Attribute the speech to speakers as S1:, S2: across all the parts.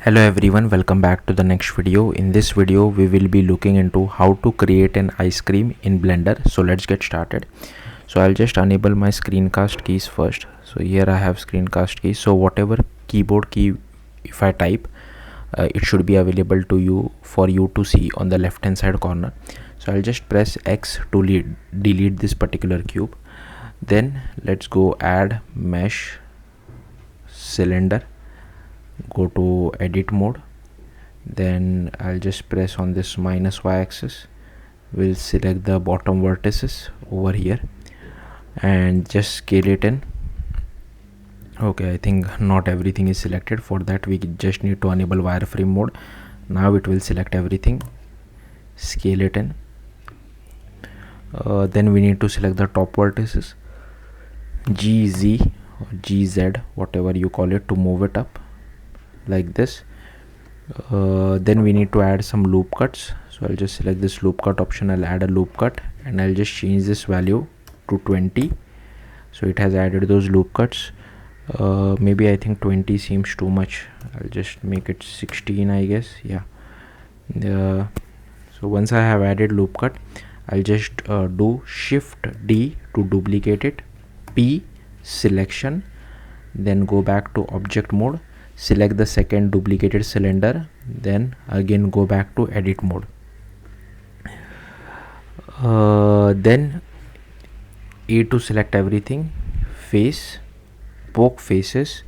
S1: Hello everyone, welcome back to the next video. In this video we will be looking into how to create an ice cream in Blender. So let's get started. So I'll just enable my screencast keys first. So here I have screencast keys. So whatever keyboard key if I type, it should be available to you for you to see on the left hand side corner. So I'll just press X to delete this particular cube. Then let's go add mesh cylinder, go to edit mode, then I'll just press on this minus y axis. We'll select the bottom vertices over here and just scale it in. Okay, I think not everything is selected. For that we just need to enable wireframe mode. Now it will select everything, scale it in. Then we need to select the top vertices, GZ or GZ, whatever you call it, to move it up like this. Then we need to add some loop cuts. So I'll just select this loop cut option. I'll add a loop cut and I'll just change this value to 20. So it has added those loop cuts. Maybe I think 20 seems too much. I'll just make it 16, I guess. Yeah. So once I have added loop cut, I'll just do Shift D to duplicate it, P selection, then go back to object mode, select the second duplicated cylinder, then again go back to edit mode. Then A to select everything, face, poke faces,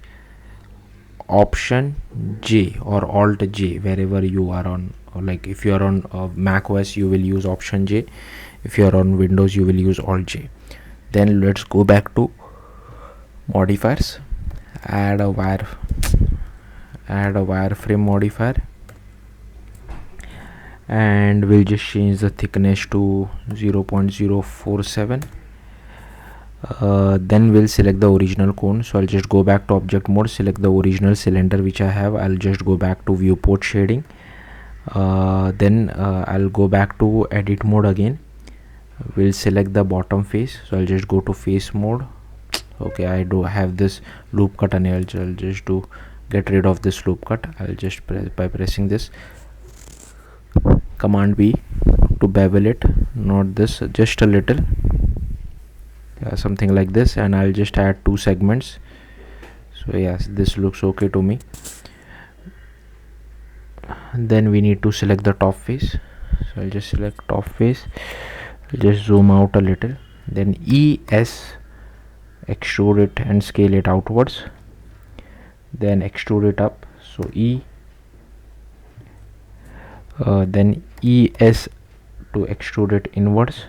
S1: option J or alt J wherever you are on. Or like if you are on Mac OS, you will use option J. If you are on Windows, you will use alt J. Then let's go back to modifiers, add a wireframe modifier, and we'll just change the thickness to 0.047. Then we'll select the original cone. So I'll just go back to object mode, select the original cylinder which I have. I'll just go back to viewport shading. Then I'll go back to edit mode again. We'll select the bottom face. So I'll just go to face mode. Okay, I do have this loop cut enabled. I'll just get rid of this loop cut. I'll just press by pressing this Command B to bevel it, not this, just a little, something like this, and I'll just add 2 segments. So yes, this looks okay to me. Then we need to select the top face. So I'll just select top face, I'll just zoom out a little, then ES, extrude it and scale it outwards, then extrude it up. So E, then ES to extrude it inwards,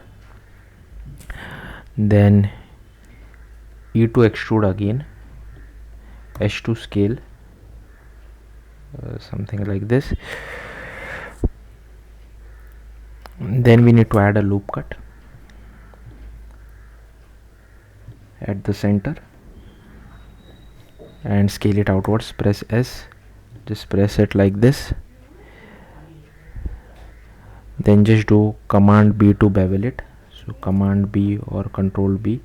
S1: then E to extrude again, S to scale, something like this. Then we need to add a loop cut at the center and scale it outwards. Press S, just press it like this, then just do Command B to bevel it. So Command B or Control B,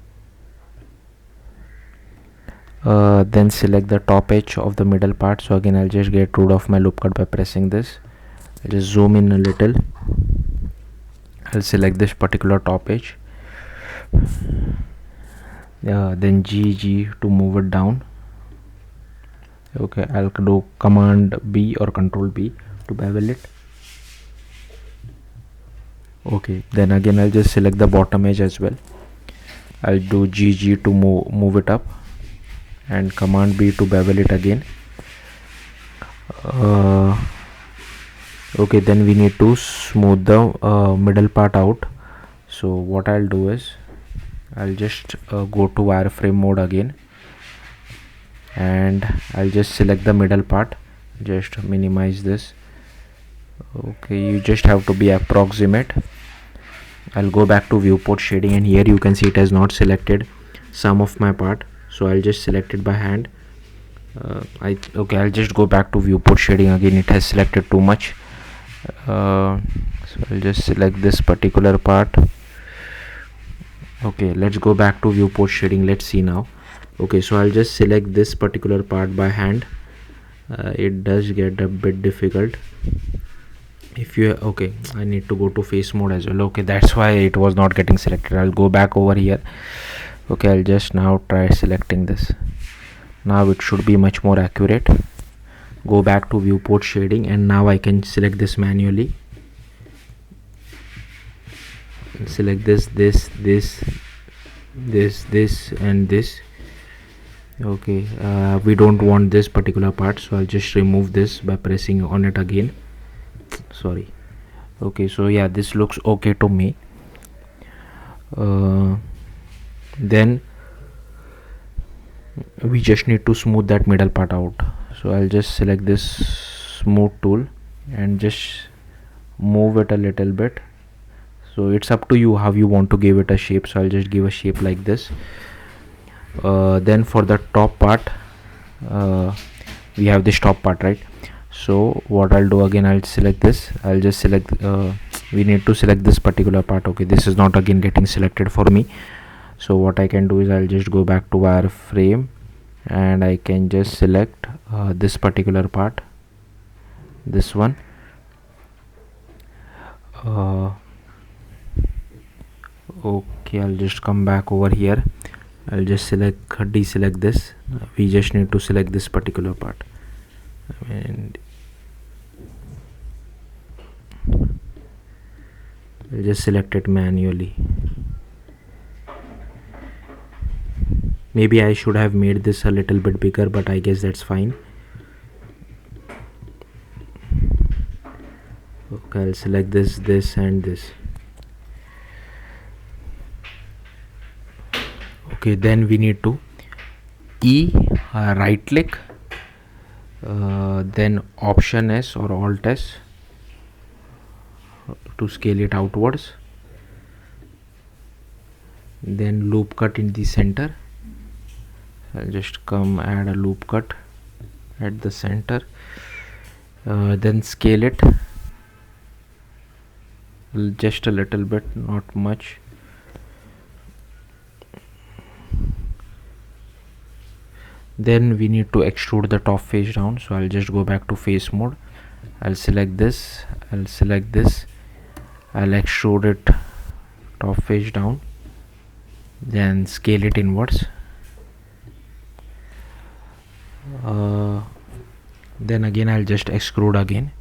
S1: then select the top edge of the middle part. So again I'll just get rid of my loop cut by pressing this. I'll just zoom in a little. I'll select this particular top edge, then GG to move it down. Okay, I'll do Command B or Control B to bevel it. Okay, then again I'll just select the bottom edge as well. I'll do GG to move it up and Command B to bevel it again. Okay, then we need to smooth the middle part out. So what I'll do is I'll just go to wireframe mode again, and I'll just select the middle part, just minimize this. Okay, you just have to be approximate. I'll go back to viewport shading, and here you can see it has not selected some of my part, so I'll just select it by hand. Okay, I'll just go back to viewport shading again. It has selected too much, so I'll just select this particular part. Okay, let's go back to viewport shading. Let's see now. Okay, so I'll just select this particular part by hand. it does get a bit difficult. If you okay, I need to go to face mode as well. Okay, that's why it was not getting selected. I'll go back over here. Okay, I'll just now try selecting this. Now it should be much more accurate. Go back to viewport shading, and now I can select this manually. Select this and this. Okay, we don't want this particular part, so I'll just remove this by pressing on it again. Sorry. Okay, so yeah, this looks okay to me. Then we just need to smooth that middle part out. So I'll just select this smooth tool and just move it a little bit. So it's up to you how you want to give it a shape. So I'll just give a shape like this. Then for the top part, we have this top part, right? So what I'll do again, I'll select this. I'll just select we need to select this particular part. Okay, this is not again getting selected for me. So what I can do is I'll just go back to wireframe, and I can just select this particular part, this one. Okay, I'll just come back over here. I'll just deselect this. We just need to select this particular part, and I'll just select it manually. Maybe I should have made this a little bit bigger, but I guess that's fine. Okay, I'll select this and this. Okay, then we need to right click, then Option S or Alt S to scale it outwards, then loop cut in the center. I'll just come add a loop cut at the center, then scale it just a little bit, not much. Then we need to extrude the top face down. So I'll just go back to face mode. I'll select this, I'll extrude it top face down, then scale it inwards. Then again I'll just extrude again.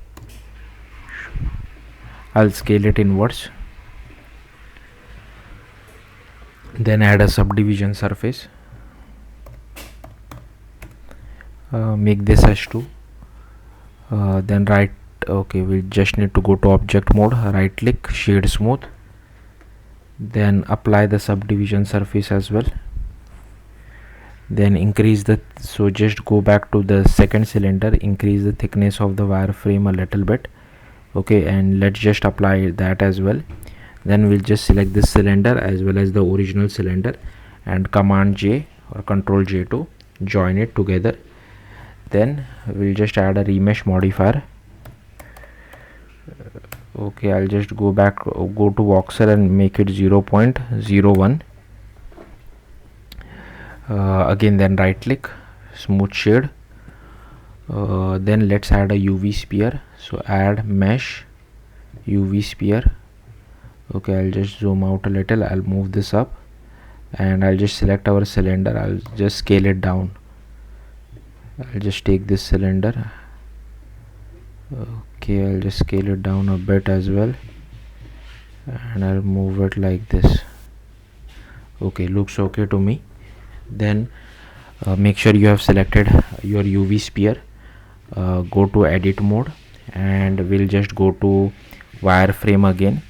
S1: I'll scale it inwards, then add a subdivision surface. Make this as 2. Then we just need to go to object mode, right click, shade smooth, then apply the subdivision surface as well. Then increase so just go back to the second cylinder, increase the thickness of the wireframe a little bit. Okay, and let's just apply that as well. Then we'll just select this cylinder as well as the original cylinder, and Command J or Control J to join it together. Then we'll just add a remesh modifier. Okay, I'll just go to voxel and make it 0.01. Again, then right click, smooth shade. Then let's add a UV sphere. So add mesh UV sphere. Okay, I'll just zoom out a little. I'll move this up, and I'll just select our cylinder. I'll just scale it down. I'll just take this cylinder. Okay, I'll just scale it down a bit as well, and I'll move it like this. Okay, looks okay to me. Then make sure you have selected your UV sphere. Go to edit mode, and we'll just go to wireframe again,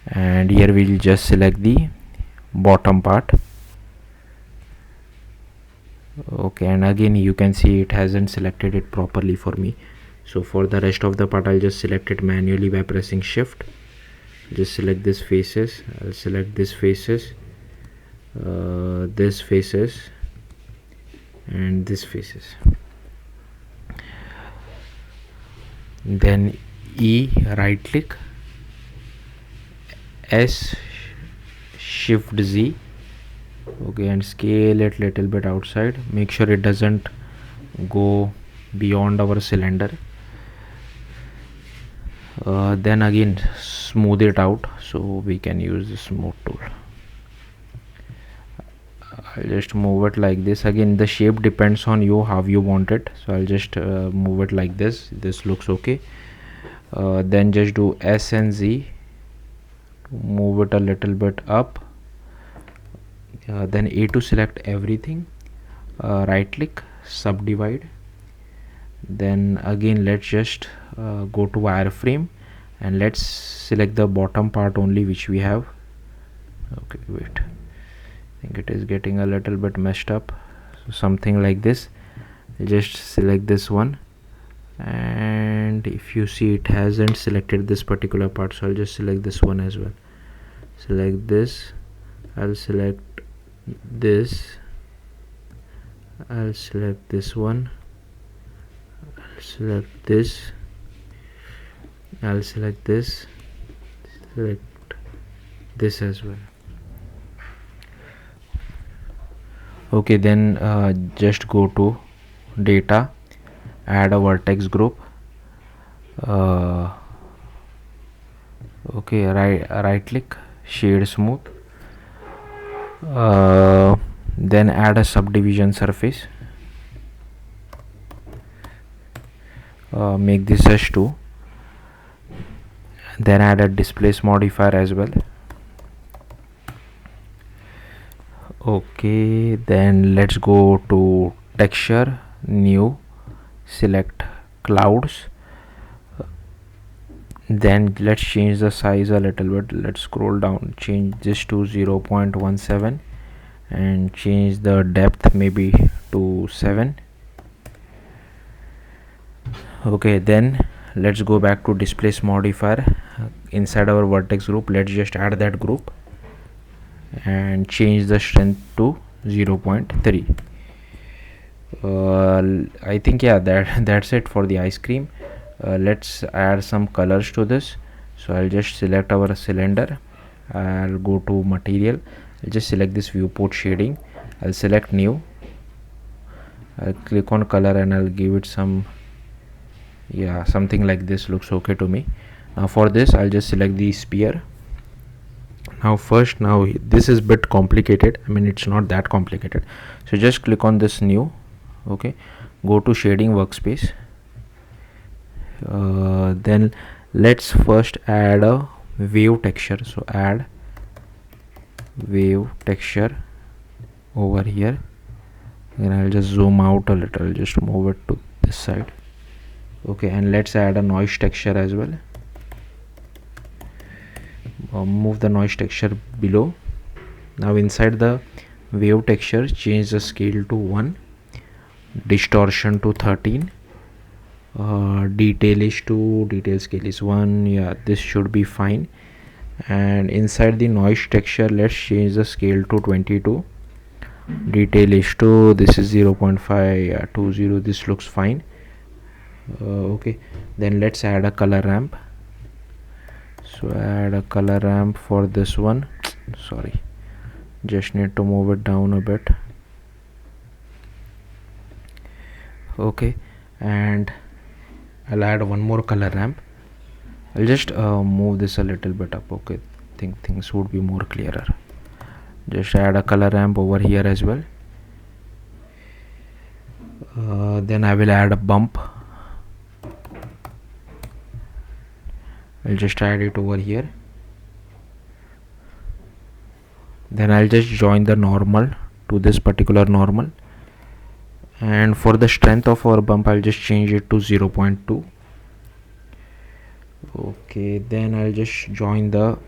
S1: and here we'll just select the bottom part. Okay, and again you can see it hasn't selected it properly for me. So for the rest of the part, I'll just select it manually by pressing shift. Just select this faces. I'll select this faces, and this faces. Then right click, S shift Z. Okay, and scale it little bit outside. Make sure it doesn't go beyond our cylinder. Then again smooth it out, so we can use the smooth tool. I'll just move it like this. Again, the shape depends on you, how you want it, so I'll just move it like this. This looks okay. Then just do S and Z to move it a little bit up. Then A to select everything, right click, subdivide. Then again let's just go to wireframe and let's select the bottom part only which we have. Okay, wait, I think it is getting a little bit messed up. So something like this. Just select this one, and if you see, it hasn't selected this particular part, so I'll just select this one as well. Select this, I'll select this, I'll select this one, I'll select this, I'll select this, select this as well. Okay, then just go to data, add a vertex group. Okay, right click, shade smooth. Then add a subdivision surface. Make this as 2. Then add a displace modifier as well. Okay, then let's go to texture, new, select clouds. Then let's change the size a little bit. Let's scroll down, change this to 0.17 and change the depth maybe to 7. Okay, then let's go back to displace modifier. Inside our vertex group, let's just add that group and change the strength to 0.3. I think, yeah, that's it for the ice cream. Let's add some colors to this. So I'll just select our cylinder, I'll go to material, I'll just select this viewport shading, I'll select new, I'll click on color and I'll give it some, yeah, something like this looks okay to me. Now for this I'll just select the sphere. Now this is a bit complicated, I mean it's not that complicated, so just click on this new. Okay, go to shading workspace. Then let's first add a wave texture, so add wave texture over here, and I'll just zoom out a little, just move it to this side. Okay, and let's add a noise texture as well. Move the noise texture below. Now inside the wave texture, change the scale to 1, distortion to 13, detail scale is 1. Yeah, this should be fine. And inside the noise texture, let's change the scale to 22, detail is 2, this is 0.5, 20, this looks fine. Okay, then let's add a color ramp. So add a color ramp for this one. Sorry, just need to move it down a bit. Okay, and I'll add one more color ramp. I'll just move this a little bit up. Okay, I think things would be more clearer. Just add a color ramp over here as well. Then I will add a bump. I'll just add it over here. Then I'll just join the normal to this particular normal, and for the strength of our bump I'll just change it to 0.2. Okay, then I'll just join the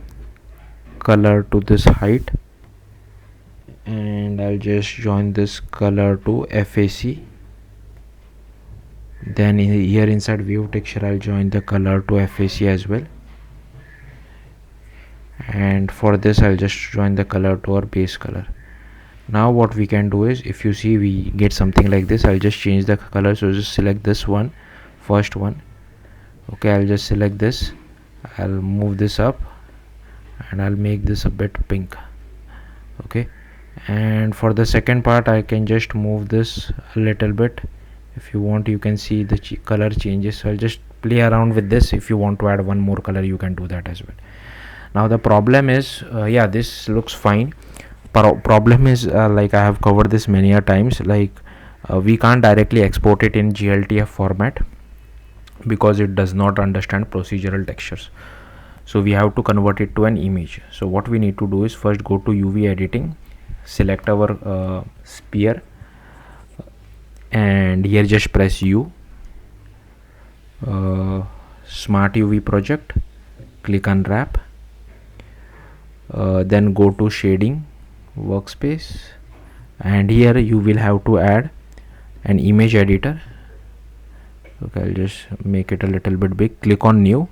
S1: color to this height, and I'll just join this color to FAC. Then here inside view texture I'll join the color to FAC as well, and for this I'll just join the color to our base color. Now what we can do is, if you see, we get something like this. I'll just change the color, so just select this one, first one. Okay, I'll just select this, I'll move this up, and I'll make this a bit pink. Okay, and for the second part I can just move this a little bit If you want, you can see the color changes. So I'll just play around with this. If you want to add one more color, you can do that as well. Now the problem is, yeah, this looks fine. Problem is, like I have covered this many a times, like we can't directly export it in GLTF format because it does not understand procedural textures. So we have to convert it to an image. So what we need to do is first go to UV editing, select our sphere, and here just press U, smart UV project, click on wrap, then go to shading workspace, and here you will have to add an image editor. Okay, I'll just make it a little bit big. Click on new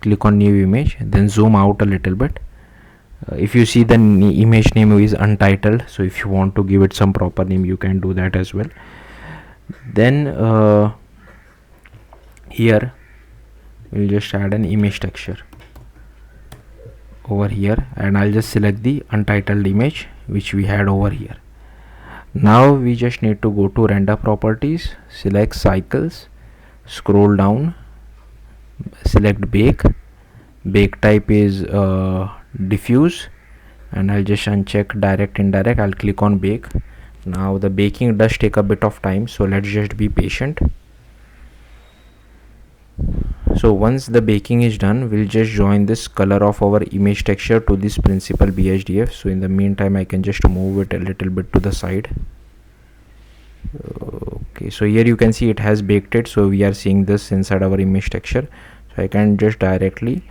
S1: image, then zoom out a little bit. If you see the image name is untitled, so if you want to give it some proper name, you can do that as well. Then here we'll just add an image texture over here, and I'll just select the untitled image which we had over here. Now we just need to go to render properties, select cycles, scroll down, select bake type is diffuse, and I'll just uncheck direct indirect. I'll click on bake. Now the baking does take a bit of time, so let's just be patient. So once the baking is done, we'll just join this color of our image texture to this principal BHDF. So in the meantime, I can just move it a little bit to the side. Okay, so here you can see it has baked it, so we are seeing this inside our image texture. So I can just directly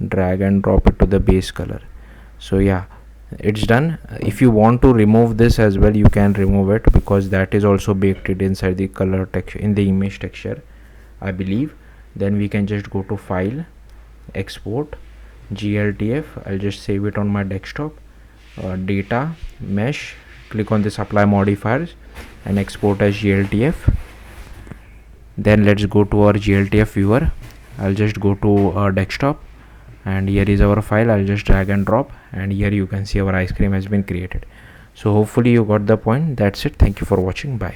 S1: drag and drop it to the base color. So yeah, it's done. If you want to remove this as well, you can remove it because that is also baked it inside the color texture in the image texture, I believe. Then we can just go to file, export, GLTF. I'll just save it on my desktop, data, mesh, click on this apply modifiers and export as GLTF. Then let's go to our GLTF viewer. I'll just go to our desktop, and here is our file. I'll just drag and drop, and here you can see our ice cream has been created. So hopefully you got the point. That's it. Thank you for watching. Bye.